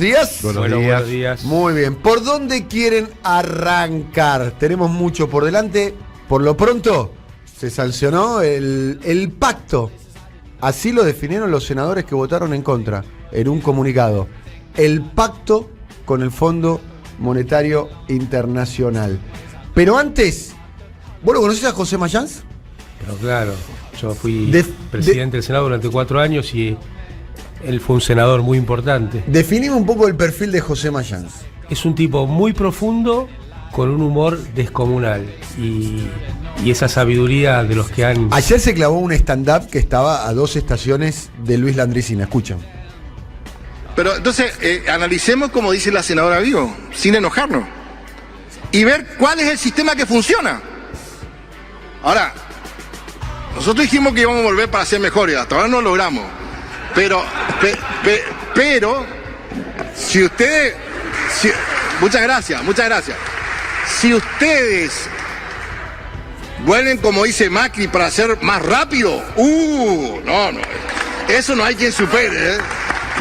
días. Buenos días. Muy bien. ¿Por dónde quieren arrancar? Tenemos mucho por delante. Por lo pronto, se sancionó el pacto. Así lo definieron los senadores que votaron en contra en un comunicado. El pacto con el Fondo Monetario Internacional. Pero antes, ¿vos lo conocés a José Mayans? Pero claro, yo fui presidente del Senado durante 4 años y él fue un senador muy importante. Definime un poco el perfil de José Mayans. Es un tipo muy profundo, con un humor descomunal y esa sabiduría de los que han... Ayer se clavó un stand-up que estaba a 2 estaciones de Luis Landricina. Escuchan. Pero entonces, analicemos como dice la senadora Vigo, sin enojarnos, y ver cuál es el sistema que funciona. Ahora, nosotros dijimos que íbamos a volver para ser mejores, hasta ahora no lo logramos. Pero, si ustedes... muchas gracias. Si ustedes vuelven, como dice Macri, para ser más rápido, no. Eso no hay quien supere, ¿eh?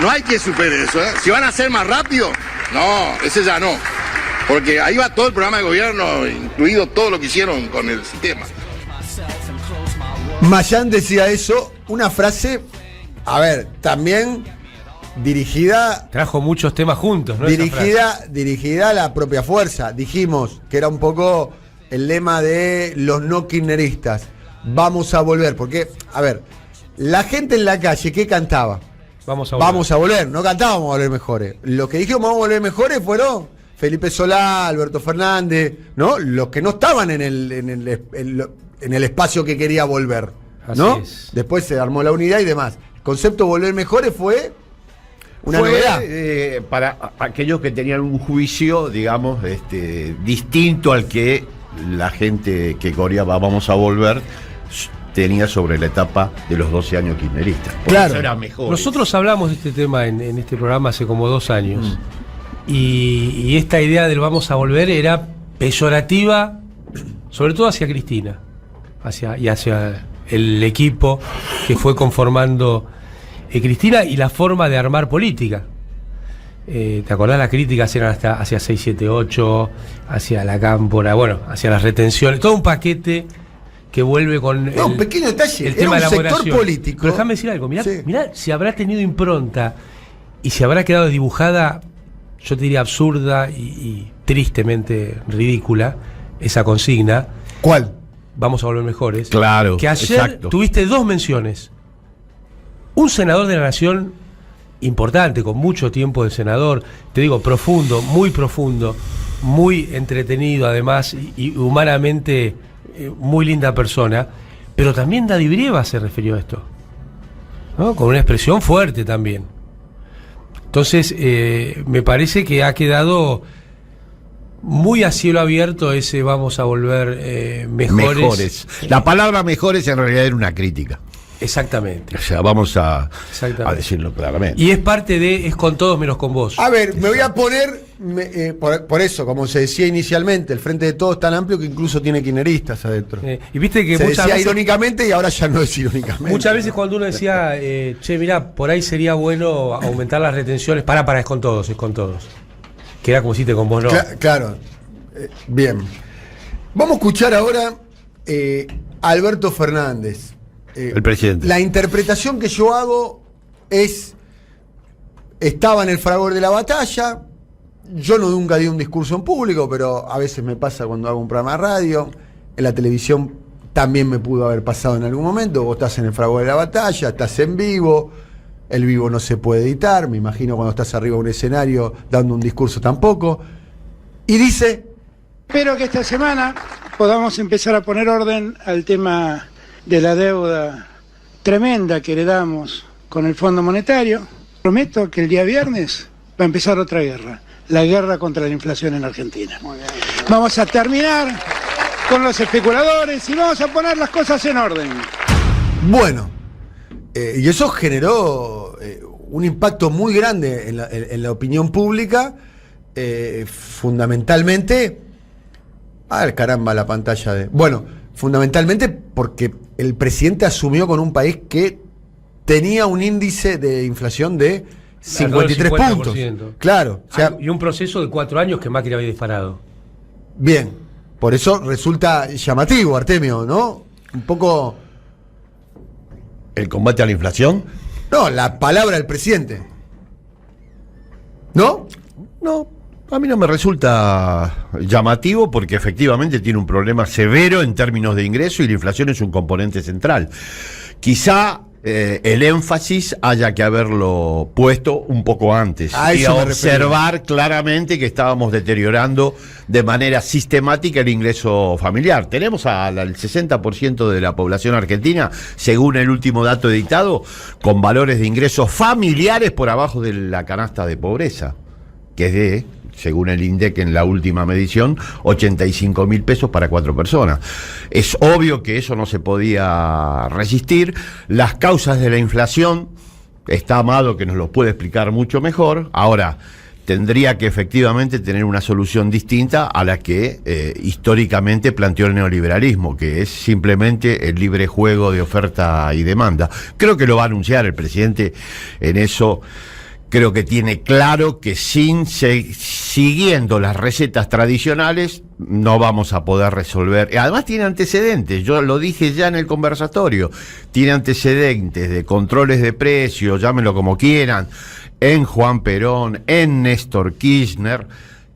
No hay quien supere eso, ¿eh? Si van a ser más rápido, no, ese ya no. Porque ahí va todo el programa de gobierno, incluido todo lo que hicieron con el sistema. Mayans decía eso, una frase, a ver, también dirigida... Trajo muchos temas juntos, ¿no? Dirigida a la propia fuerza. Dijimos que era un poco el lema de los no kirchneristas. Vamos a volver, porque, a ver, la gente en la calle, ¿qué cantaba? Vamos a volver. No cantábamos a volver mejores. Los que dijimos vamos a volver mejores fueron Felipe Solá, Alberto Fernández, ¿no? Los que no estaban en el espacio que quería volver, ¿no? Así es. Después se armó la unidad y demás. El concepto volver mejores fue una novedad. Para aquellos que tenían un juicio, digamos, distinto al que la gente que coreaba vamos a volver tenía sobre la etapa de los 12 años kirchneristas. Claro. Eso era mejor. Nosotros hablamos de este tema en este programa hace como 2 años. Y esta idea del vamos a volver era peyorativa, sobre todo hacia Cristina, hacia el equipo que fue conformando Cristina y la forma de armar política. ¿Te acordás? Las críticas eran hasta hacia 678, hacia la Cámpora, bueno, hacia las retenciones, todo un paquete que vuelve con un pequeño detalle, el tema era de un la sector moderación. político. Pero déjame decir algo, mirá Sí. si habrá tenido impronta y si habrá quedado dibujada, yo te diría absurda y tristemente ridícula, esa consigna. ¿Cuál? Vamos a volver mejores. Claro, que ayer exacto. tuviste 2 menciones. Un senador de la Nación importante, con mucho tiempo de senador, te digo, profundo, muy entretenido además y humanamente muy linda persona, pero también Daddy Brieva se refirió a esto, ¿no? Con una expresión fuerte también. Entonces, me parece que ha quedado muy a cielo abierto ese vamos a volver mejores. La palabra mejores en realidad era una crítica. Exactamente. O sea, vamos a decirlo claramente. Y es parte de es con todos menos con vos. A ver, me voy a poner, por eso, como se decía inicialmente, el Frente de Todos es tan amplio que incluso tiene kirchneristas adentro. Y viste que se muchas decía veces, irónicamente y ahora ya no es irónicamente. muchas veces cuando uno decía, che, mirá, por ahí sería bueno aumentar las retenciones, es con todos. Que era como si te con vos no. Claro. Bien. Vamos a escuchar ahora a Alberto Fernández. El presidente. La interpretación que yo hago es: estaba en el fragor de la batalla. Yo nunca di un discurso en público, pero a veces me pasa cuando hago un programa de radio. En la televisión también me pudo haber pasado en algún momento. Vos estás en el fragor de la batalla, estás en vivo. El vivo no se puede editar. Me imagino cuando estás arriba de un escenario dando un discurso tampoco. Y dice: espero que esta semana podamos empezar a poner orden al tema de la deuda tremenda que heredamos con el Fondo Monetario. Prometo que el día viernes va a empezar otra guerra, la guerra contra la inflación en Argentina. Vamos a terminar con los especuladores y vamos a poner las cosas en orden. Bueno, y eso generó un impacto muy grande en la opinión pública, fundamentalmente... caramba, la pantalla de... Bueno, fundamentalmente porque el presidente asumió con un país que tenía un índice de inflación de 53 puntos. Claro. O sea, Y un proceso de 4 años que Macri había disparado. bien. Por eso resulta llamativo, Artemio, ¿no? Un poco. ¿El combate a la inflación? No, la palabra del presidente. ¿No? No, a mí no me resulta llamativo porque efectivamente tiene un problema severo en términos de ingreso y la inflación es un componente central. Quizá el énfasis haya que haberlo puesto un poco antes A y eso me observar claramente que estábamos deteriorando de manera sistemática el ingreso familiar. Tenemos al 60% de la población argentina, según el último dato editado, con valores de ingresos familiares por abajo de la canasta de pobreza, que es de, según el INDEC en la última medición, 85.000 pesos para 4 personas. Es obvio que eso no se podía resistir. Las causas de la inflación, está Amado que nos lo puede explicar mucho mejor. Ahora, tendría que efectivamente tener una solución distinta a la que históricamente planteó el neoliberalismo, que es simplemente el libre juego de oferta y demanda. Creo que lo va a anunciar el presidente en eso. Creo que tiene claro que siguiendo las recetas tradicionales no vamos a poder resolver. Además tiene antecedentes, yo lo dije ya en el conversatorio, tiene antecedentes de controles de precios, llámenlo como quieran, en Juan Perón, en Néstor Kirchner,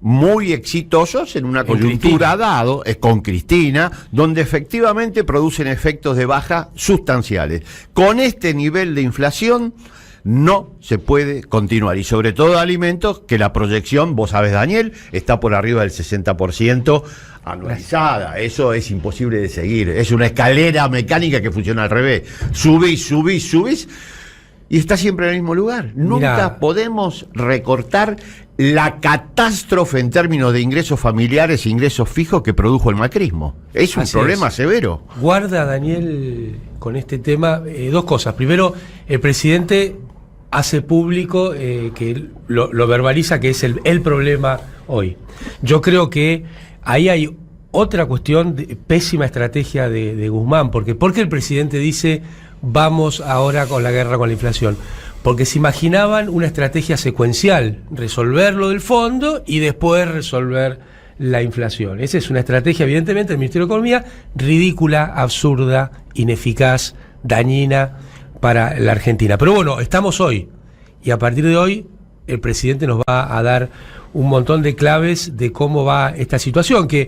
muy exitosos en una coyuntura dado, con Cristina, donde efectivamente producen efectos de baja sustanciales. Con este nivel de inflación no se puede continuar, y sobre todo alimentos, que la proyección, vos sabés, Daniel, está por arriba del 60% anualizada. Eso es imposible de seguir, es una escalera mecánica que funciona al revés. Subís, y está siempre en el mismo lugar. Nunca podemos recortar la catástrofe en términos de ingresos familiares e ingresos fijos que produjo el macrismo. Es un problema severo. Guarda, Daniel, con este tema, dos cosas. Primero, el presidente hace público que lo verbaliza, que es el problema hoy. Yo creo que ahí hay otra cuestión de pésima estrategia de Guzmán, porque el presidente dice vamos ahora con la guerra con la inflación, porque se imaginaban una estrategia secuencial, resolverlo del fondo y después resolver la inflación. Esa es una estrategia, evidentemente, del Ministerio de Economía, ridícula, absurda, ineficaz, dañina para la Argentina. Pero bueno, estamos hoy, y a partir de hoy el presidente nos va a dar un montón de claves de cómo va esta situación, que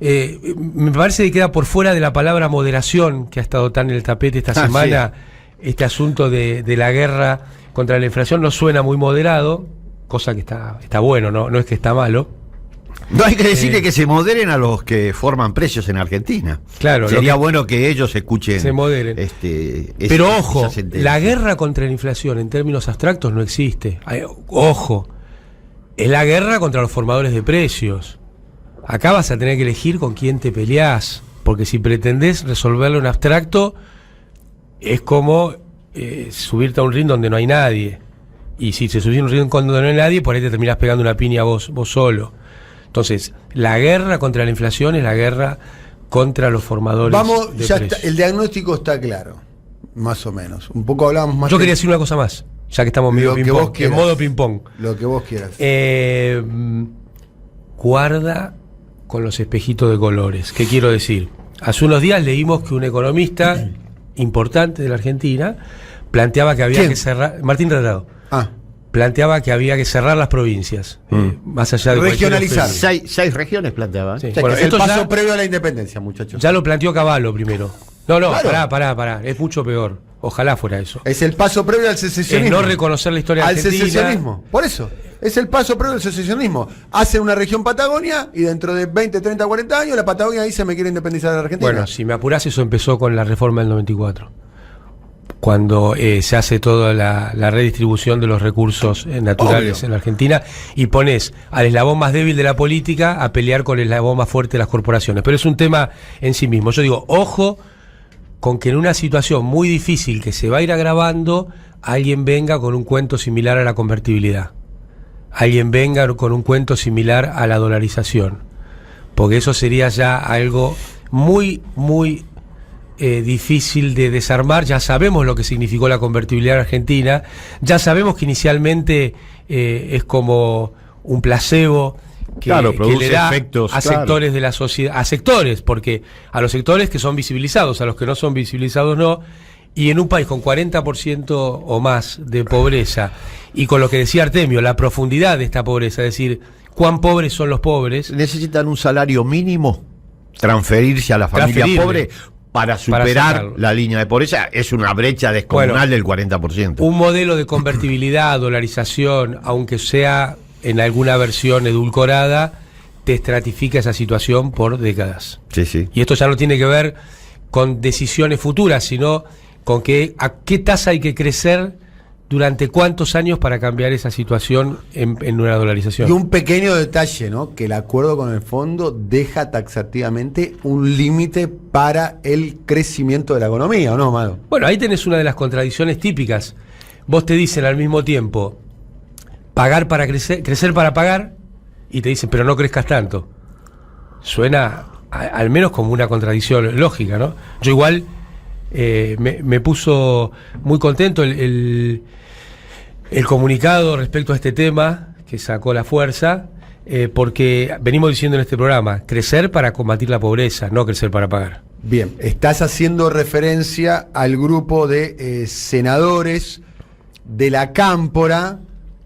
me parece que queda por fuera de la palabra moderación, que ha estado tan en el tapete esta semana. Sí. Este asunto de la guerra contra la inflación no suena muy moderado, cosa que está bueno, no es que está malo. No hay que decirle que se moderen a los que forman precios en Argentina. Claro, sería bueno que ellos escuchen. Se moderen. Pero ojo, la guerra contra la inflación en términos abstractos no existe. Ojo, es la guerra contra los formadores de precios. Acá vas a tener que elegir con quién te peleás, porque si pretendés resolverlo en abstracto, es como subirte a un ring donde no hay nadie. Y si te subís a un ring donde no hay nadie, por ahí te terminás pegando una piña vos solo. Entonces, la guerra contra la inflación es la guerra contra los formadores de precios. El diagnóstico está claro, más o menos. Un poco hablábamos más. Yo quería decir una cosa más, ya que estamos en modo ping-pong. Lo que vos quieras. Guarda con los espejitos de colores. ¿Qué quiero decir? Hace unos días leímos que un economista importante de la Argentina planteaba que había que cerrar. Martín Redrado. Planteaba que había que cerrar las provincias, más allá de regionalizar. 6 regiones planteaba. Sí. Bueno, el paso previo a la independencia, muchachos. Ya lo planteó Cavallo primero. No, claro. Pará. Es mucho peor. Ojalá fuera eso. Es el paso previo al secesionismo. Es no reconocer la historia argentina. Al secesionismo. Por eso. Es el paso previo al secesionismo. Hacen una región Patagonia y dentro de 20, 30, 40 años la Patagonia dice me quiere independizar de la Argentina. Bueno, si me apurás, eso empezó con la reforma del 94. Cuando se hace toda la redistribución de los recursos naturales. Obvio. En la Argentina, y pones al eslabón más débil de la política a pelear con el eslabón más fuerte de las corporaciones. Pero es un tema en sí mismo. Yo digo, ojo con que en una situación muy difícil que se va a ir agravando, alguien venga con un cuento similar a la convertibilidad. Alguien venga con un cuento similar a la dolarización. Porque eso sería ya algo muy, muy difícil de desarmar. Ya sabemos lo que significó la convertibilidad en Argentina, ya sabemos que inicialmente es como un placebo que le da efectos, a sectores de la sociedad, a sectores, porque a los sectores que son visibilizados, a los que no son visibilizados no, y en un país con 40% o más de pobreza, y con lo que decía Artemio, la profundidad de esta pobreza, es decir, cuán pobres son los pobres. Necesitan un salario mínimo, transferirse a la familia pobre para superar la línea de pobreza. Es una brecha descomunal del 40%. Un modelo de convertibilidad, dolarización, aunque sea en alguna versión edulcorada, te estratifica esa situación por décadas. Sí, sí. Y esto ya no tiene que ver con decisiones futuras, sino con a qué tasa hay que crecer durante cuántos años para cambiar esa situación en una dolarización. Y un pequeño detalle, ¿no? Que el acuerdo con el fondo deja taxativamente un límite para el crecimiento de la economía, ¿o no, Amado? Bueno, ahí tenés una de las contradicciones típicas. Vos te dicen al mismo tiempo pagar para crecer para pagar, y te dicen, pero no crezcas tanto. Suena al menos como una contradicción lógica, ¿no? Yo igual me puso muy contento el comunicado respecto a este tema que sacó La Fuerza, porque venimos diciendo en este programa, crecer para combatir la pobreza, no crecer para pagar. Bien, estás haciendo referencia al grupo de senadores de la Cámpora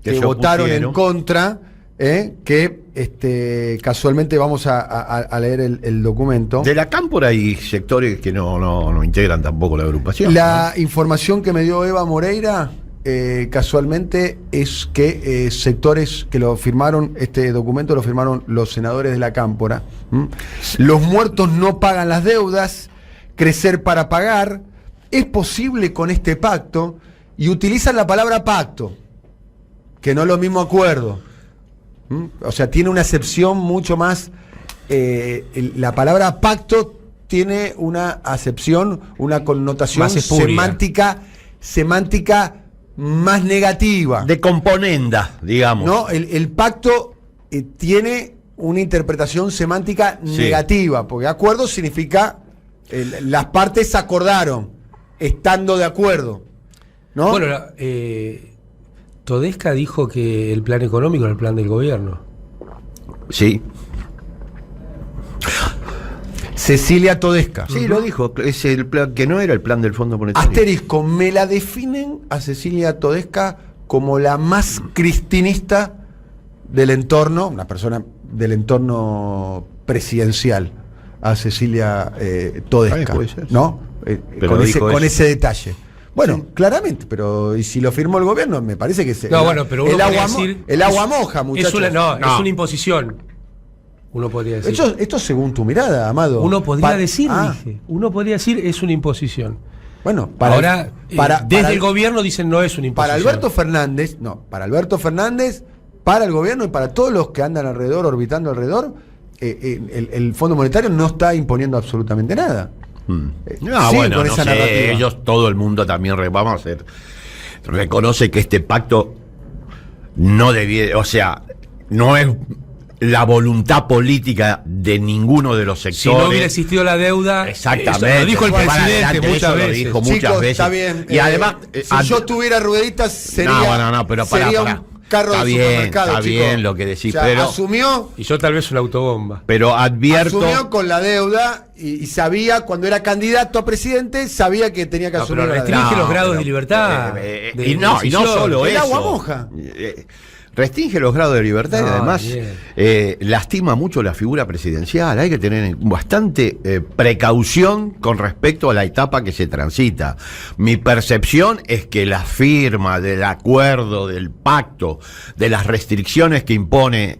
que votaron en contra, que casualmente vamos a leer el documento. De la Cámpora hay sectores que no integran tampoco la agrupación. La información que me dio Eva Moreira, casualmente, es que sectores que lo firmaron, este documento lo firmaron los senadores de la Cámpora. Los muertos no pagan las deudas, crecer para pagar, es posible con este pacto, y utilizan la palabra pacto, que no es lo mismo acuerdo. O sea, tiene una acepción mucho más. La palabra pacto tiene una acepción, una connotación semántica más negativa. De componenda, digamos. No, el pacto tiene una interpretación semántica negativa, porque acuerdo significa las partes acordaron, estando de acuerdo, ¿no? Bueno, Todesca dijo que el plan económico era el plan del gobierno. Sí. Cecilia Todesca. Sí, lo dijo, es el plan que no era el plan del Fondo Monetario. Asterisco, me la definen a Cecilia Todesca como la más cristinista del entorno, una persona del entorno presidencial, a Cecilia Todesca, ¿no? Con ese detalle. Bueno, sí, claramente, pero ¿y si lo firmó el gobierno? Me parece que pero el agua moja, muchachos. Es una imposición. Uno podría decir. Esto según tu mirada, Amado. Uno podría decir, es una imposición. Bueno, desde el gobierno dicen no es una imposición. Para Alberto Fernández, para el gobierno y para todos los que andan orbitando alrededor, el Fondo Monetario no está imponiendo absolutamente nada. Ellos, todo el mundo también reconoce que este pacto no debía, no es la voluntad política de ninguno de los sectores. Si no hubiera existido la deuda, exactamente, lo dijo el presidente muchas veces. Lo dijo muchas veces. Está bien. Y además, si yo tuviera rueditas, sería un carro de supermercado. Está bien lo que decís, pero asumió. Y yo tal vez una autobomba. Pero advierto. Asumió con la deuda y sabía, cuando era candidato a presidente, sabía que tenía que asumir. Pero restringe los grados de libertad. Y no solo el eso. Agua moja. Restringe los grados de libertad y además lastima mucho la figura presidencial. Hay que tener bastante precaución con respecto a la etapa que se transita. Mi percepción es que la firma del acuerdo, del pacto, de las restricciones que impone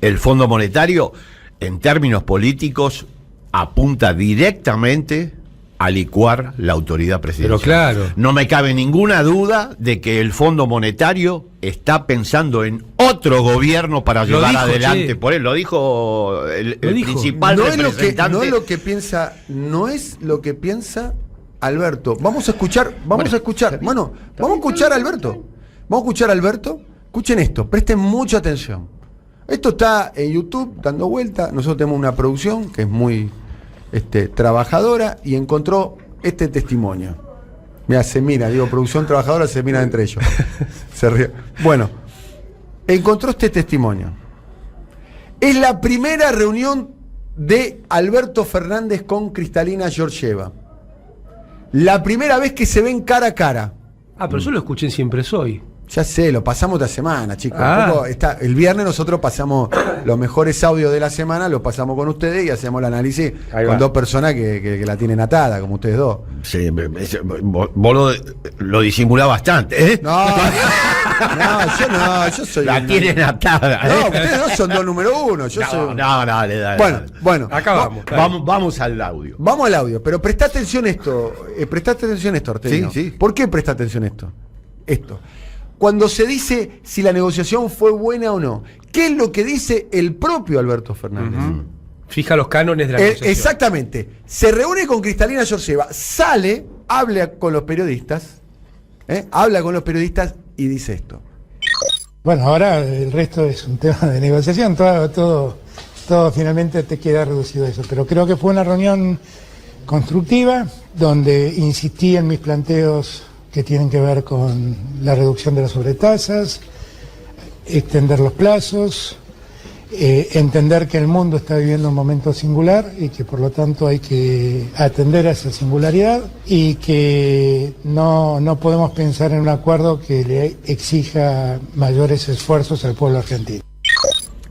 el Fondo Monetario, en términos políticos, apunta directamente a licuar la autoridad presidencial. Pero claro. No me cabe ninguna duda de que el Fondo Monetario está pensando en otro gobierno para llevar adelante. Por él lo dijo el principal representante. No es lo que piensa Alberto. Vamos a escuchar a Alberto. Escuchen esto, presten mucha atención. Esto está en YouTube dando vuelta. Nosotros tenemos una producción que es muy trabajadora y encontró este testimonio. Mira, se mira, digo, producción trabajadora se mira entre ellos. Se ríe. Bueno, encontró este testimonio. Es la primera reunión de Alberto Fernández con Cristalina Georgieva. La primera vez que se ven cara a cara. Pero yo lo escuché en Siempre Soy. Ya sé, lo pasamos esta semana, chicos. Ah. El viernes nosotros pasamos los mejores audios de la semana, los pasamos con ustedes y hacemos el análisis con dos personas que la tienen atada, como ustedes dos. Sí, vos lo disimulás bastante, ¿eh? No, yo soy... La tienen atada, ¿eh? No, ustedes dos son dos número uno. No, le da. Bueno. Acá Vamos al audio. Vamos al audio, pero presta atención esto, Artemio. Sí. ¿Por qué presta atención esto? Cuando se dice si la negociación fue buena o no, ¿qué es lo que dice el propio Alberto Fernández? Fija los cánones de la negociación. Exactamente. Se reúne con Cristalina Georgieva, sale, habla con los periodistas y dice esto. Bueno, ahora el resto es un tema de negociación, todo finalmente te queda reducido a eso, pero creo que fue una reunión constructiva, donde insistí en mis planteos que tienen que ver con la reducción de las sobretasas, extender los plazos, entender que el mundo está viviendo un momento singular y que por lo tanto hay que atender a esa singularidad y que no podemos pensar en un acuerdo que le exija mayores esfuerzos al pueblo argentino.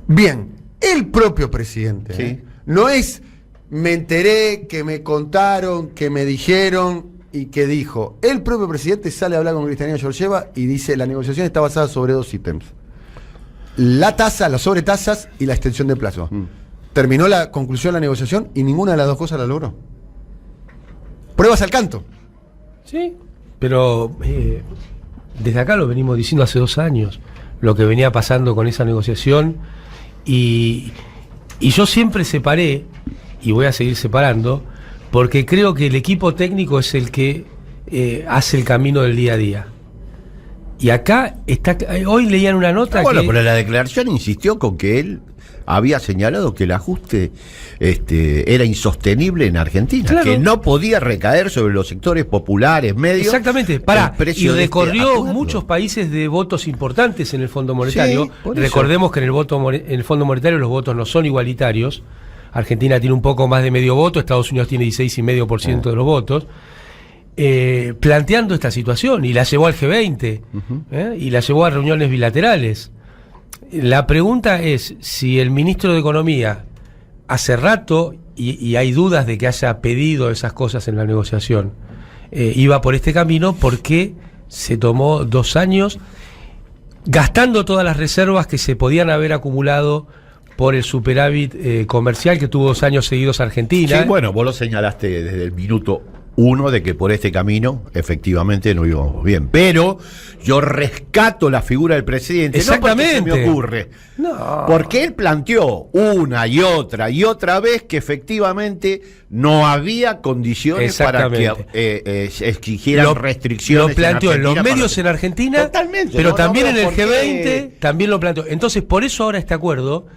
Bien, el propio presidente, Sí. No es me enteré, que me contaron, que me dijeron y que dijo. El propio presidente sale a hablar con Cristalina Georgieva y dice la negociación está basada sobre dos ítems. La tasa, las sobretasas y la extensión de plazo. Terminó la conclusión de la negociación y ninguna de las dos cosas la logró. Pruebas al canto. Sí, pero desde acá lo venimos diciendo hace 2 años, lo que venía pasando con esa negociación, y yo siempre separé, y voy a seguir separando, porque creo que el equipo técnico es el que hace el camino del día a día. Y acá hoy leían una nota Bueno, que... pero la declaración insistió con que él había señalado que el ajuste era insostenible en Argentina, Claro. que no podía recaer sobre los sectores populares, medios. Exactamente, y recorrió muchos países de votos importantes en el Fondo Monetario. Sí, por eso. Recordemos que en el Fondo Monetario los votos no son igualitarios. Argentina tiene un poco más de medio voto, Estados Unidos tiene 16,5% de los votos. Planteando esta situación, y la llevó al G20, y la llevó a reuniones bilaterales. La pregunta es si el ministro de Economía hace rato, y hay dudas de que haya pedido esas cosas en la negociación, iba por este camino, porque se tomó 2 años gastando todas las reservas que se podían haber acumulado por el superávit comercial que tuvo 2 años seguidos Argentina. Sí, bueno, vos lo señalaste desde el minuto 1 de que por este camino efectivamente no íbamos bien, pero yo rescato la figura del presidente. Exactamente. No porque se me ocurre, No. porque él planteó una y otra vez que efectivamente no había condiciones para que exigieran restricciones. Lo planteó en los medios para... en Argentina, Totalmente, pero no también veo en el por qué. G20 también lo planteó. Entonces, por eso ahora este acuerdo,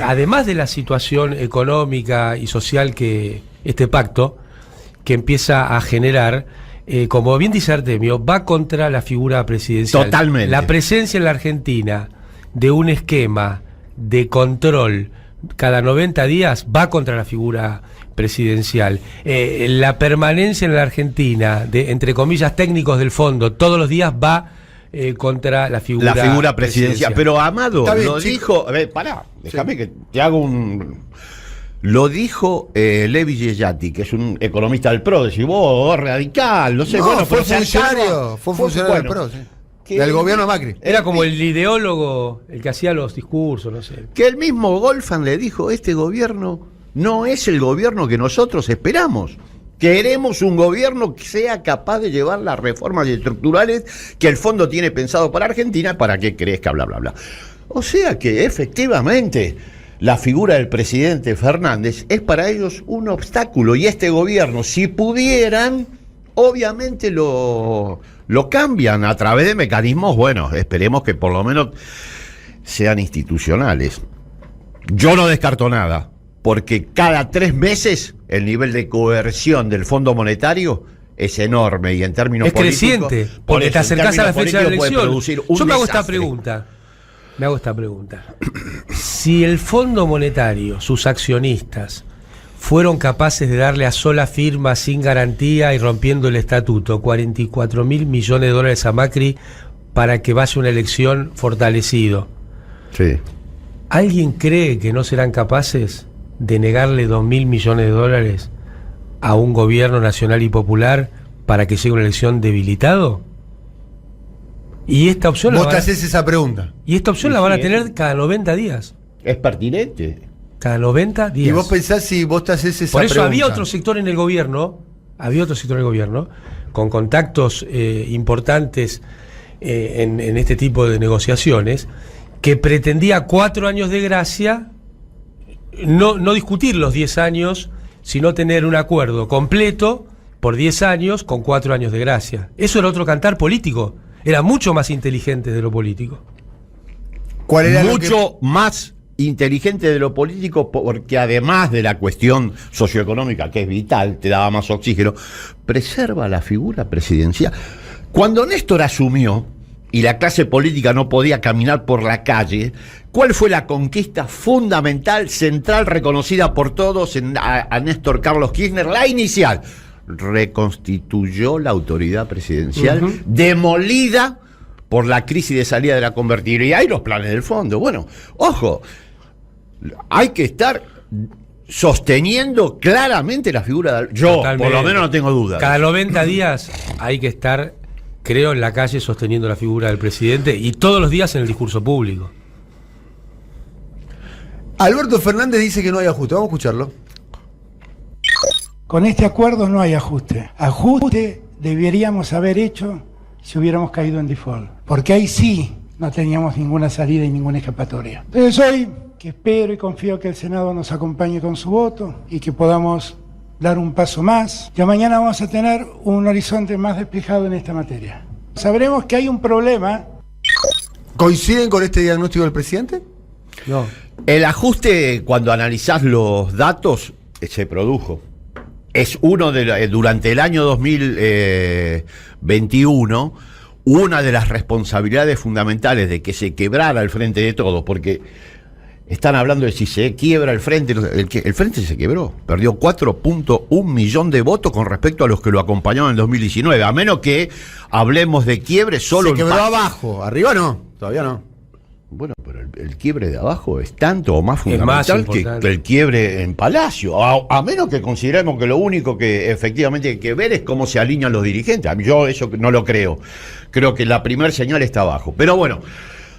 además de la situación económica y social que este pacto que empieza a generar, como bien dice Artemio, va contra la figura presidencial. Totalmente. La presencia en la Argentina de un esquema de control cada 90 días va contra la figura presidencial. La permanencia en la Argentina de, entre comillas, técnicos del fondo todos los días va contra la figura presidencial. Pero Amado bien, lo dijo. Pará, déjame que te hago un. Lo dijo Levi Yeyati, que es un economista del PRO. Decís, vos, radical, no sé. No, bueno, fue pero funcionario del PRO, sí. Del gobierno Macri. Era como el ideólogo, el que hacía los discursos, no sé. Que el mismo Goldfan le dijo, este gobierno no es el gobierno que nosotros esperamos. Queremos un gobierno que sea capaz de llevar las reformas estructurales que el fondo tiene pensado para Argentina para que crezca, bla, bla, bla. O sea que efectivamente la figura del presidente Fernández es para ellos un obstáculo, y este gobierno, si pudieran, obviamente lo cambian a través de mecanismos, bueno, esperemos que por lo menos sean institucionales. Yo no descarto nada, porque cada 3 meses el nivel de coerción del Fondo Monetario es enorme, y en términos es políticos, creciente, por porque eso, te en acercás a la términos fecha de la políticos, puede elección. producir un Yo me hago esta desastre. pregunta. Si el Fondo Monetario, sus accionistas, fueron capaces de darle a sola firma, sin garantía y rompiendo el estatuto, 44.000 millones de dólares a Macri para que vaya una elección fortalecido, Sí. ¿alguien cree que no serán capaces de negarle 2.000 millones de dólares a un gobierno nacional y popular para que llegue una elección debilitado? Y esta opción Vos te la haces esa pregunta. van a tener cada 90 días. Es pertinente. Cada 90 días. Y vos pensás si vos te haces esa Por eso pregunta. había otro sector en el gobierno, con contactos importantes en este tipo de negociaciones, que pretendía 4 años de gracia, no discutir los 10 años, sino tener un acuerdo completo por 10 años con 4 años de gracia. Eso era otro cantar político, era mucho más inteligente de lo político. ¿Cuál era Mucho más inteligente de lo político, porque además de la cuestión socioeconómica, que es vital, te daba más oxígeno, preserva la figura presidencial. Cuando Néstor asumió y la clase política no podía caminar por la calle, ¿cuál fue la conquista fundamental, central, reconocida por todos a Néstor Carlos Kirchner? La inicial. Reconstituyó la autoridad presidencial, demolida por la crisis de salida de la convertibilidad y los planes del fondo. Bueno, ojo, hay que estar sosteniendo claramente la figura de... Yo, Totalmente. por lo menos, no tengo dudas. Cada 90 días hay que estar, creo, en la calle sosteniendo la figura del presidente, y todos los días en el discurso público. Alberto Fernández dice que no hay ajuste. Vamos a escucharlo. Con este acuerdo no hay ajuste. Ajuste deberíamos haber hecho si hubiéramos caído en default. Porque ahí sí no teníamos ninguna salida y ninguna escapatoria. Entonces hoy, que espero y confío que el Senado nos acompañe con su voto y que podamos dar un paso más, ya mañana vamos a tener un horizonte más despejado en esta materia. Sabremos que hay un problema. ¿Coinciden con este diagnóstico del presidente? No. El ajuste, cuando analizás los datos, se produjo. Es durante el año 2021, una de las responsabilidades fundamentales de que se quebrara el Frente de Todos, porque están hablando de si se quiebra el Frente. El Frente se quebró, perdió 4.1 millones de votos con respecto a los que lo acompañaban en 2019, a menos que hablemos de quiebre solo Se quebró abajo, arriba no, todavía no. Bueno, pero el quiebre de abajo es tanto o más fundamental que importante. el quiebre en Palacio. A menos que consideremos que lo único que efectivamente hay que ver es cómo se alinean los dirigentes. Yo eso no lo creo. Creo que la primer señal está abajo. Pero bueno,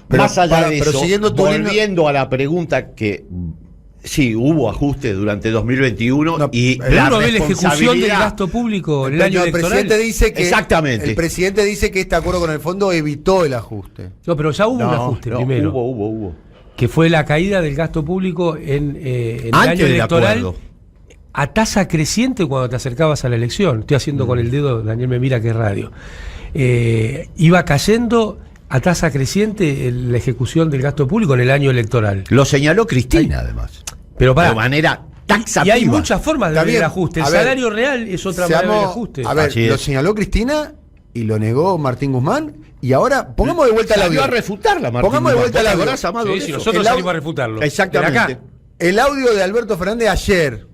Pero más allá de pero eso, siguiendo tu volviendo a la pregunta que... Sí, hubo ajuste durante 2021 No, y Uno ve la ejecución del responsabilidad- gasto público en el año el electoral. presidente dice que Exactamente. El presidente dice que este acuerdo con el fondo evitó el ajuste. No, pero ya hubo un No, ajuste no, primero, Hubo. que fue la caída del gasto público en el Antes año del electoral acuerdo. a tasa creciente cuando te acercabas a la elección. Estoy haciendo con el dedo, Daniel me mira que es radio. Iba cayendo a tasa creciente la ejecución del gasto público en el año electoral. Lo señaló Cristina, además. Pero De para, manera y taxativa. hay muchas formas de Está ver el bien. ajuste. El A ver, salario real es otra manera de ver el ajuste. A ver, Así lo es. señaló Cristina y lo negó Martín Guzmán. Y ahora, pongamos de vuelta el Salió audio. a refutarla, Martín. Pongamos de vuelta el ¿Te audio. acordás, Amado, Sí, de sí, eso? nosotros El au- salimos a refutarlo. Exactamente. De acá. El audio de Alberto Fernández ayer.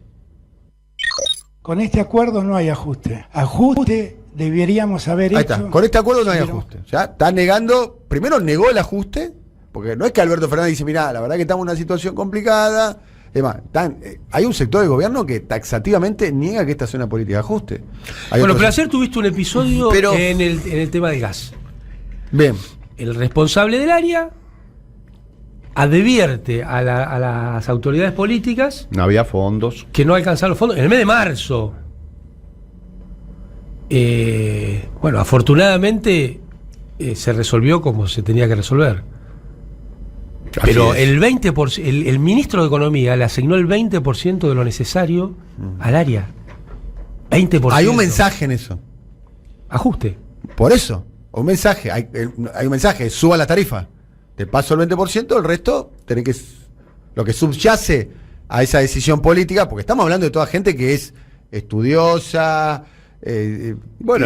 Con este acuerdo no hay ajuste. Ajuste deberíamos haber Ahí hecho. está. Con este acuerdo no hay si hubiéramos- ajuste. O sea, está negando. Primero negó el ajuste. Porque no es que Alberto Fernández dice, mirá, la verdad que estamos en una situación complicada. Es más, hay un sector del gobierno que taxativamente niega que esta sea una política de ajuste. Hay Bueno, otros- pero ayer tuviste un episodio Pero- en el tema del gas. Bien. El responsable del área advierte a las autoridades políticas No había fondos. que no alcanzaron los fondos en el mes de marzo. Bueno, afortunadamente se resolvió como se tenía que resolver. Pero Así es. el 20%, el ministro de Economía le asignó el 20% de lo necesario al área. 20%. Hay un mensaje en eso. Ajuste. Por eso. Un mensaje. Hay un mensaje. Suba la tarifa. Te paso el 20%, el resto tenés que. Lo que subyace a esa decisión política, porque estamos hablando de toda gente que es estudiosa,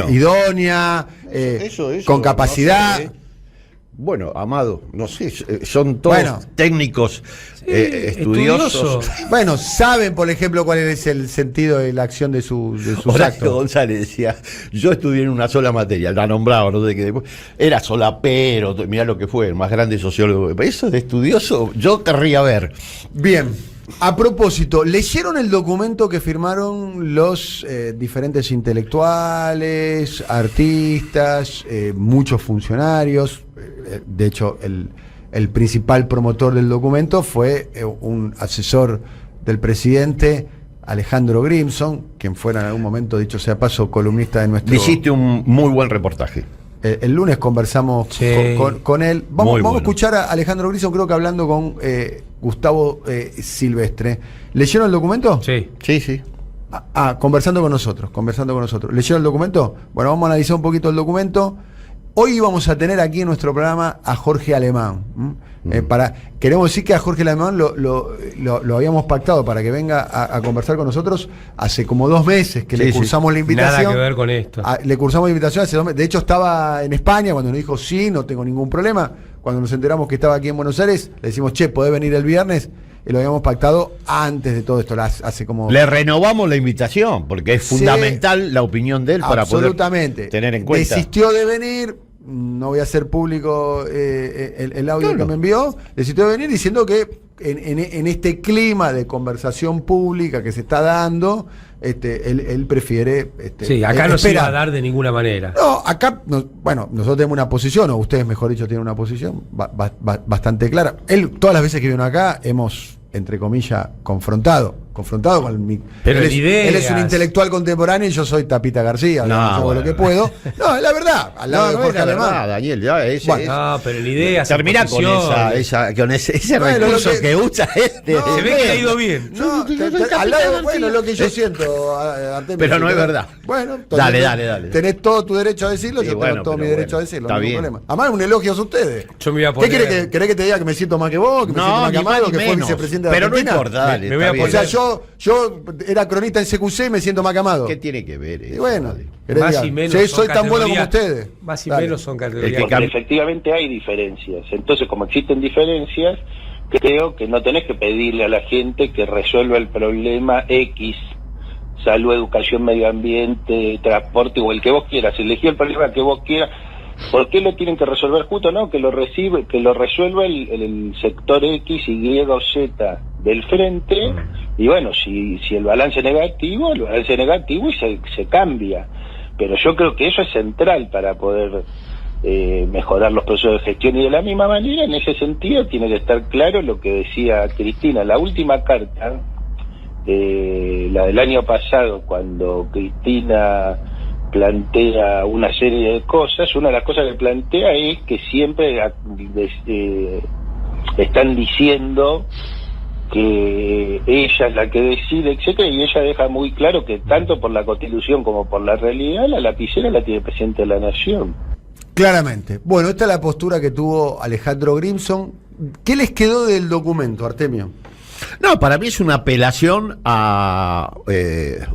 idónea, Eso, con capacidad. no sé, bueno, Amado, no sé, son todos técnicos, estudiosos. Bueno, saben, por ejemplo, cuál es el sentido de la acción de sus Horacio actos. González decía, yo estudié en una sola materia, la nombraba, no sé qué, después, era solapero, mirá lo que fue, el más grande sociólogo. Eso de estudioso, yo querría ver. Bien, a propósito, ¿leyeron el documento que firmaron los diferentes intelectuales, artistas, muchos funcionarios? De hecho, el principal promotor del documento fue un asesor del presidente, Alejandro Grimson, quien fuera en algún momento, dicho sea paso, columnista de nuestro... Hiciste un muy buen reportaje. El lunes conversamos con él. Vamos a escuchar a Alejandro Grimson, creo que hablando con Gustavo Silvestre. ¿Leyeron el documento? Sí. Sí. Conversando con nosotros. ¿Leyeron el documento? Bueno, vamos a analizar un poquito el documento. Hoy vamos a tener aquí en nuestro programa a Jorge Alemán. Queremos decir que a Jorge Alemán lo habíamos pactado para que venga a conversar con nosotros hace como 2 meses que le cursamos la invitación. Nada que ver con esto. Le cursamos la invitación hace 2 meses. De hecho, estaba en España cuando nos dijo sí, no tengo ningún problema. Cuando nos enteramos que estaba aquí en Buenos Aires, le decimos, che, ¿podés venir el viernes? Y lo habíamos pactado antes de todo esto, hace como... Le renovamos la invitación, porque es fundamental la opinión de él para poder tener en cuenta. Desistió de venir, no voy a hacer público el audio que me envió, desistió de venir diciendo que en este clima de conversación pública que se está dando, él prefiere... acá no se iba a dar de ninguna manera. No, acá, nosotros tenemos una posición, o ustedes, mejor dicho, tienen una posición bastante clara. Él, todas las veces que vino acá, hemos, entre comillas, confrontado con mi... Pero él es un intelectual contemporáneo y yo soy Tapita García, hago lo que puedo. No, es la verdad, al lado de Jorge Alemán. Daniel, no, pero la idea es termina con ese recurso que usa se ve que le ha ido bien. Al lado, lo que yo siento, Artemio, pero no es verdad. Bueno, dale. Tenés todo tu derecho a decirlo, yo tengo todo mi derecho a decirlo, no hay ningún problema. Además, un elogio a ustedes. Yo me voy a poner... ¿Qué querés que te diga? ¿Que me siento más que vos? ¿Que me siento más que Amado? ¿Que fue vicepresidente de Argentina? Pero no importa, dale. Me voy a poner... O sea, yo era cronista en CQC y me siento más que Amado. ¿Qué tiene que ver eso? Y bueno, más y menos soy tan bueno como ustedes. Más y menos son categorías. Efectivamente hay diferencias. Entonces, como existen diferencias, creo que no tenés que pedirle a la gente que resuelva el problema X, salud, educación, medio ambiente, transporte o el que vos quieras. Elegí el problema que vos quieras. ¿Por qué lo tienen que resolver justo? No, que lo resuelva el sector X, Y o Z del frente. Y bueno, si el balance es negativo, y se cambia. Pero yo creo que eso es central para poder mejorar los procesos de gestión, y de la misma manera, en ese sentido, tiene que estar claro lo que decía Cristina. La última carta, la del año pasado, cuando Cristina plantea una serie de cosas, una de las cosas que plantea es que siempre están diciendo que ella es la que decide, etcétera, y ella deja muy claro que tanto por la Constitución como por la realidad, la lapicera la tiene el presidente de la Nación. Claramente. Bueno, esta es la postura que tuvo Alejandro Grimson. ¿Qué les quedó del documento, Artemio? No, para mí es una apelación a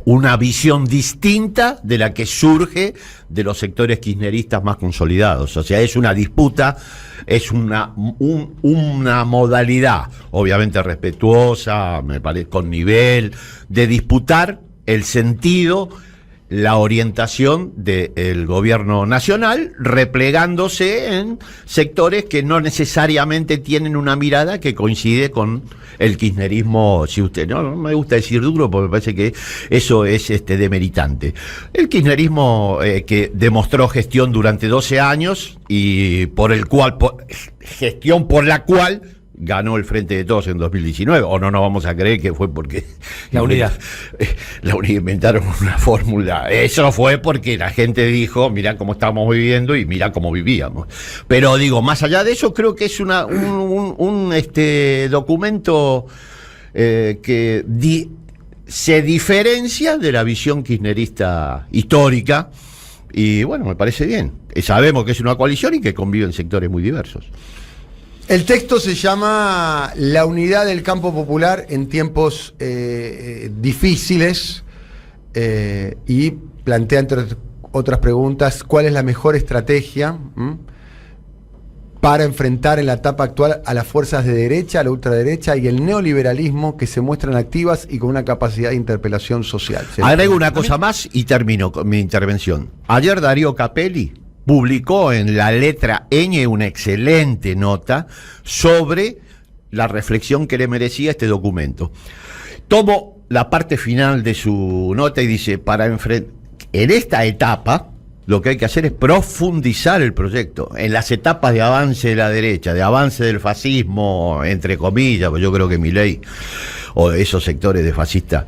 una visión distinta de la que surge de los sectores kirchneristas más consolidados. O sea, es una disputa, es una modalidad, obviamente respetuosa, me parece, con nivel, de disputar el sentido, la orientación del gobierno nacional, replegándose en sectores que no necesariamente tienen una mirada que coincide con el kirchnerismo. Si usted no me gusta decir duro, porque me parece que eso es demeritante. El kirchnerismo que demostró gestión durante 12 años y gestión por la cual ganó el Frente de Todos en 2019, o no nos vamos a creer que fue porque la unidad inventaron una fórmula. Eso fue porque la gente dijo, mirá cómo estamos viviendo y mirá cómo vivíamos. Pero digo, más allá de eso, creo que es un documento que se diferencia de la visión kirchnerista histórica, y bueno, me parece bien. Sabemos que es una coalición y que conviven sectores muy diversos. El texto se llama La unidad del campo popular en tiempos difíciles y plantea, entre otras preguntas, cuál es la mejor estrategia para enfrentar en la etapa actual a las fuerzas de derecha, a la ultraderecha y el neoliberalismo que se muestran activas y con una capacidad de interpelación social. Agrego una cosa más y termino con mi intervención. Ayer Darío Capelli publicó en la letra ñ una excelente nota sobre la reflexión que le merecía este documento. Tomo la parte final de su nota y dice, en esta etapa lo que hay que hacer es profundizar el proyecto. En las etapas de avance de la derecha, de avance del fascismo, entre comillas, pues yo creo que Milei o de esos sectores de fascistas,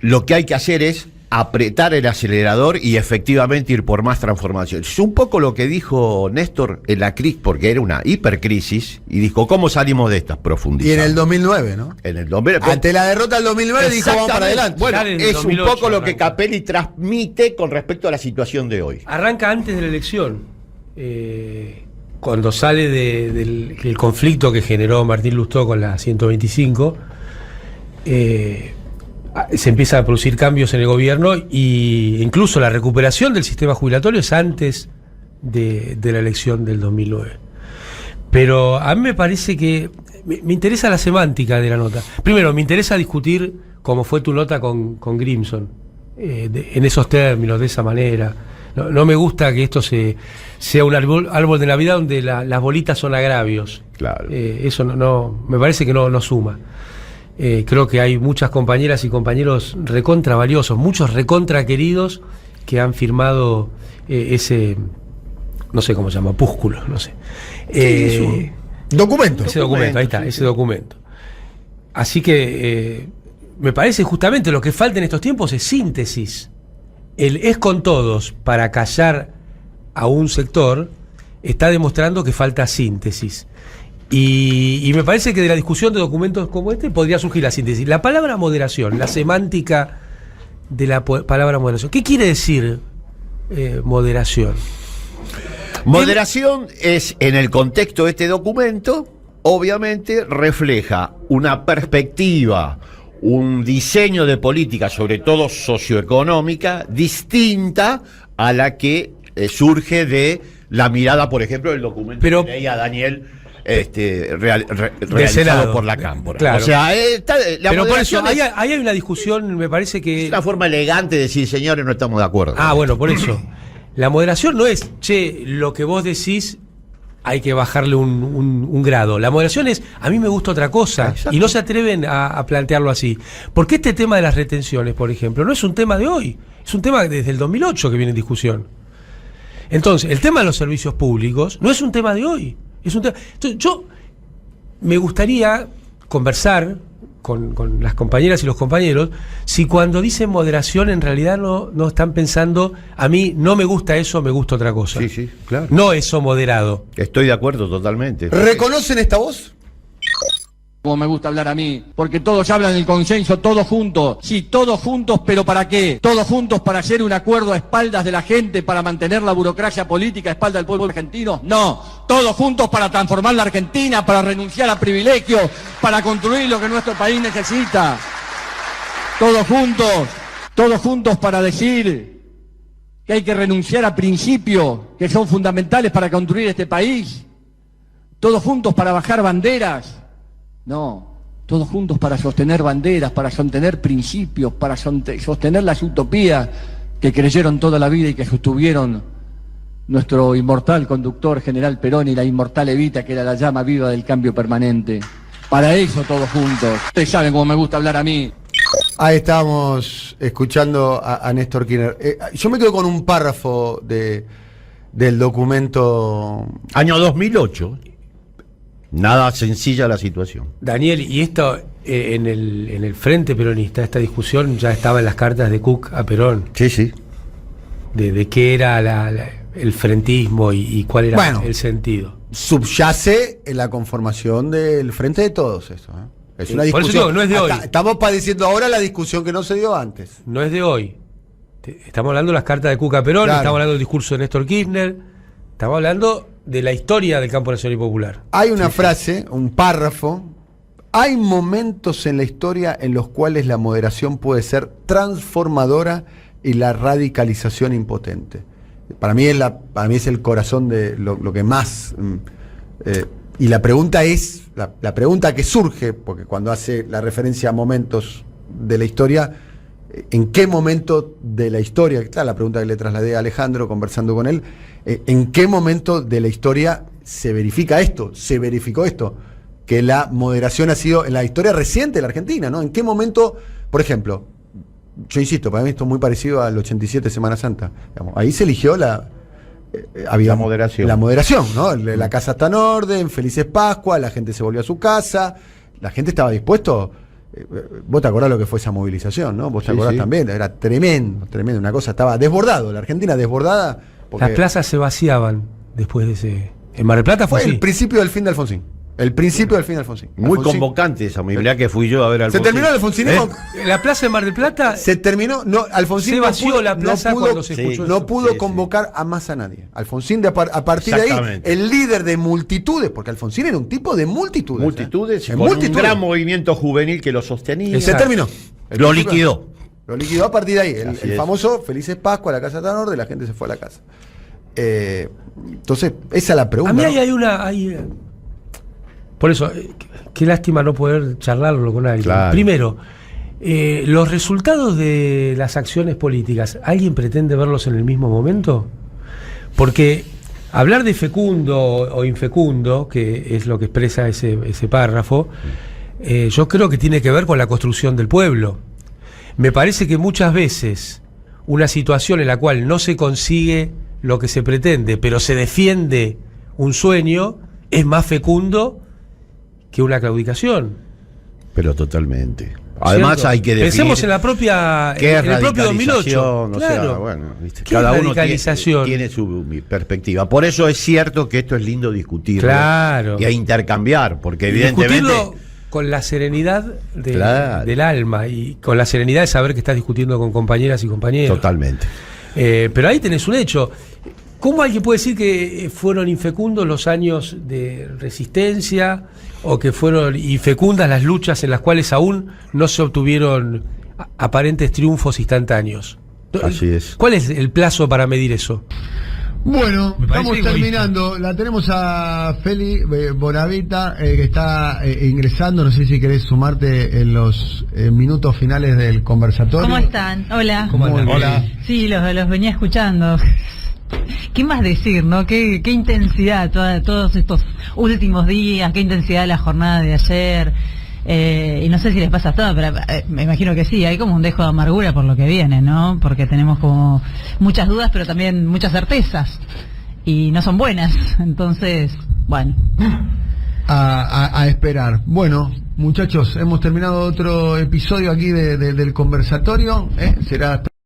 lo que hay que hacer es apretar el acelerador y efectivamente ir por más transformación. Es un poco lo que dijo Néstor en la crisis, porque era una hipercrisis, y dijo, ¿cómo salimos de estas profundidades? Y en el 2009, ¿no? En el 2009. Ante la derrota del 2009 dijo, vamos para adelante. Bueno, es 2008, un poco lo que arranca. Capelli transmite con respecto a la situación de hoy. Arranca antes de la elección. Cuando sale del conflicto que generó Martín Lustó con la 125, se empieza a producir cambios en el gobierno y incluso la recuperación del sistema jubilatorio es antes de la elección del 2009. Pero a mí me parece que me interesa la semántica de la nota. Primero, me interesa discutir cómo fue tu nota con Grimson, en esos términos, de esa manera. No me gusta que esto sea un árbol de Navidad donde las bolitas son agravios. Claro. Eso no me parece que no suma. Creo que hay muchas compañeras y compañeros recontra valiosos, muchos recontra queridos que han firmado ese, no sé cómo se llama, opúsculo, no sé. Documento. Ese documento, ahí está, ese documento. Así que me parece justamente lo que falta en estos tiempos es síntesis. El es con todos para callar a un sector está demostrando que falta síntesis. Y me parece que de la discusión de documentos como este podría surgir la síntesis. La palabra moderación, la semántica de la palabra moderación. ¿Qué quiere decir moderación? Moderación es, en el contexto de este documento, obviamente refleja una perspectiva, un diseño de política, sobre todo socioeconómica, distinta a la que surge de la mirada, por ejemplo, del documento que leía Daniel, realizado por la Cámpora. Claro. O sea, pero por eso, ahí hay una discusión, me parece que... Es una forma elegante de decir, señores, no estamos de acuerdo. Bueno, por eso. La moderación no es, lo que vos decís hay que bajarle un grado. La moderación es, a mí me gusta otra cosa. Exacto. Y no se atreven a plantearlo así. Porque este tema de las retenciones, por ejemplo, no es un tema de hoy. Es un tema desde el 2008 que viene en discusión. Entonces, el tema de los servicios públicos no es un tema de hoy. Es un tema. Entonces, yo me gustaría conversar con las compañeras y los compañeros si cuando dicen moderación en realidad no están pensando, a mí no me gusta eso, me gusta otra cosa. Sí, claro. No eso moderado. Estoy de acuerdo totalmente. ¿Reconocen esta voz? Como me gusta hablar a mí, porque todos hablan del consenso, todos juntos. Sí, todos juntos, pero ¿para qué? Todos juntos para hacer un acuerdo a espaldas de la gente, para mantener la burocracia política a espaldas del pueblo argentino. No, todos juntos para transformar la Argentina, para renunciar a privilegios, para construir lo que nuestro país necesita. Todos juntos para decir que hay que renunciar a principios que son fundamentales para construir este país. Todos juntos para bajar banderas. No, todos juntos para sostener banderas, para sostener principios, para sostener las utopías que creyeron toda la vida y que sostuvieron nuestro inmortal conductor general Perón y la inmortal Evita, que era la llama viva del cambio permanente. Para eso todos juntos. Ustedes saben cómo me gusta hablar a mí. Ahí estábamos escuchando a Néstor Kirchner. Yo me quedo con un párrafo del documento. Año 2008. Nada sencilla la situación. Daniel, y esto en el Frente Peronista, esta discusión ya estaba en las cartas de Cook a Perón. Sí. De qué era el frentismo y cuál era el sentido. Subyace en la conformación del Frente de Todos esto. Es una discusión. Por eso digo, no es de hoy. Estamos padeciendo ahora la discusión que no se dio antes. No es de hoy. Estamos hablando de las cartas de Cook a Perón, claro. Estamos hablando del discurso de Néstor Kirchner, estamos hablando de la historia del campo nacional y popular. Hay una frase, un párrafo. Hay momentos en la historia en los cuales la moderación puede ser transformadora y la radicalización impotente. Para mí es el corazón de lo que más... y la pregunta es, la pregunta que surge, porque cuando hace la referencia a momentos de la historia, ¿en qué momento de la historia? Claro, la pregunta que le trasladé a Alejandro conversando con él, ¿en qué momento de la historia se verificó esto? Que la moderación ha sido en la historia reciente de la Argentina, ¿no? ¿En qué momento, por ejemplo, yo insisto, para mí esto es muy parecido al 87 Semana Santa, digamos, ahí se eligió había moderación. La moderación, ¿no? La casa está en orden, felices Pascua, la gente se volvió a su casa, la gente estaba dispuesto. Vos te acordás lo que fue esa movilización, ¿no? Vos te acordás también, era tremendo, una cosa, estaba desbordado, la Argentina desbordada. Las plazas se vaciaban después de ese... En Mar del Plata fue así. El principio del fin de Alfonsín. El principio del fin de Alfonsín. Muy convocante esa movilidad que fui yo a ver a Alfonsín. Se terminó el alfonsinismo. La plaza de Mar del Plata se terminó. No, Alfonsín se vació la plaza cuando se escuchó. No pudo convocar a más a nadie. Alfonsín, a partir de ahí, el líder de multitudes, porque Alfonsín era un tipo de multitudes. Multitudes, con un gran movimiento juvenil que lo sostenía. Se terminó. Lo liquidó. Lo liquidó a partir de ahí. El famoso Felices Pascua, la casa tan orden, la gente se fue a la casa. Entonces, esa es la pregunta. A mí hay por eso, qué lástima no poder charlarlo con alguien. Claro. Primero, los resultados de las acciones políticas, ¿alguien pretende verlos en el mismo momento? Porque hablar de fecundo o infecundo, que es lo que expresa ese párrafo, yo creo que tiene que ver con la construcción del pueblo. Me parece que muchas veces una situación en la cual no se consigue lo que se pretende, pero se defiende un sueño, es más fecundo que una claudicación. Pero totalmente. Además ¿cierto? hay que definir. Pensemos en la propia, en el propio 2008. Claro. Sea, bueno, ¿viste? ¿Qué Cada uno radicalización? tiene su perspectiva. Por eso es cierto que esto es lindo discutirlo. Claro. Y a intercambiar, porque evidentemente... Discutirlo con la serenidad del alma y con la serenidad de saber que estás discutiendo con compañeras y compañeros. Totalmente. Pero ahí tenés un hecho. ¿Cómo alguien puede decir que fueron infecundos los años de resistencia o que fueron infecundas las luchas en las cuales aún no se obtuvieron aparentes triunfos instantáneos? Así es. ¿Cuál es el plazo para medir eso? Bueno, estamos egoísta. terminando. La tenemos a Feli Bonavita, que está ingresando. No sé si querés sumarte en los minutos finales del conversatorio. ¿Cómo están? Hola. ¿Cómo andan? Hola. Sí, los venía escuchando. ¿Qué más decir, no? Qué intensidad todos estos últimos días, qué intensidad la jornada de ayer. Y no sé si les pasa todo, pero me imagino que sí, hay como un dejo de amargura por lo que viene, ¿no? Porque tenemos como muchas dudas, pero también muchas certezas. Y no son buenas, entonces, bueno. A esperar. Bueno, muchachos, hemos terminado otro episodio aquí del conversatorio. Será